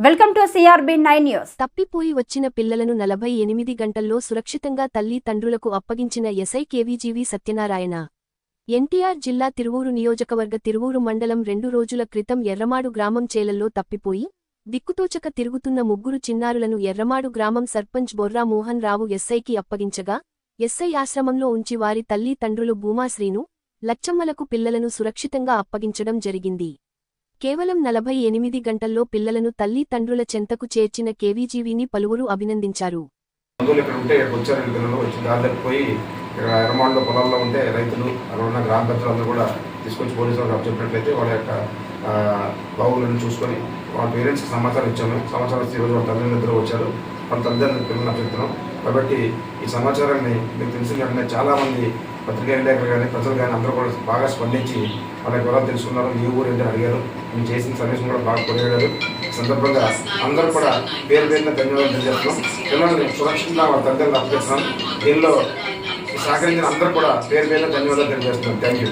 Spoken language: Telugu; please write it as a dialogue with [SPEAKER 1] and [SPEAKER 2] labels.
[SPEAKER 1] Welcome to CRB9 news.
[SPEAKER 2] తప్పిపోయి వచ్చిన పిల్లలను 48 గంటల్లో సురక్షితంగా తల్లి తండ్రులకు అప్పగించిన ఎస్ఐ కేవీజీవి సత్యనారాయణ. ఎన్టీఆర్ జిల్లా తిరువూరు నియోజకవర్గ తిరువూరు మండలం 2 రోజుల క్రితం ఎర్రమాడు గ్రామం చేలల్లో తప్పిపోయి దిక్కుతోచక తిరుగుతున్న ముగ్గురు చిన్నారులను ఎర్రమాడు గ్రామం సర్పంచ్ బొర్రా మోహన్ రావు ఎస్ఐకి అప్పగించగా, ఎస్ఐ ఆశ్రమంలో ఉంచి వారి తల్లి తండ్రులు భూమాశ్రీను, లచ్చమ్మలకు పిల్లలను సురక్షితంగా అప్పగించడం జరిగింది. కేవలం 48 గంటల్లో పిల్లలను తల్లి తండ్రుల చెంతకు చేర్చిన కేవీజీవీని పలువురు అభినందించారు.
[SPEAKER 3] ఎర్రమాడులో పొలాల్లో ఉంటే రైతులు అక్కడ ఉన్న గ్రామ పెద్దలు అందరూ కూడా తీసుకొచ్చి పోలీసులకు చెప్పినట్లయితే వాళ్ళ యొక్క బాగులను చూసుకొని వాళ్ళ పేరెంట్స్కి సమాచారం ఇచ్చాము. సమాచారం ఇస్తే ఈరోజు వాళ్ళ తల్లిదండ్రులు వచ్చారు. వాళ్ళ తల్లిదండ్రులు పిల్లలు చెప్తున్నాం. కాబట్టి ఈ సమాచారాన్ని మీకు తెలిసిన వెంటనే చాలామంది పత్రికా విలేకరులు కానీ ప్రజలు కానీ అందరూ కూడా బాగా స్పందించి వాళ్ళ వివరాలు తెలుసుకున్నారు. ఏ ఊరు ఏంటని అడిగారు. మేము చేసిన సర్వీస్ కూడా బాగా కొనియాడారు. ఈ సందర్భంగా అందరూ కూడా పేరు పేరున ధన్యవాదాలు తెలియజేస్తున్నాం. పిల్లల్ని సురక్షితంగా వాళ్ళ తల్లిదండ్రులు అప్పగిస్తున్నాం. దీనిలో సహకరించిన అందరూ కూడా పేరు పేరున ధన్యవాదాలు తెలియజేస్తున్నాం. Thank you.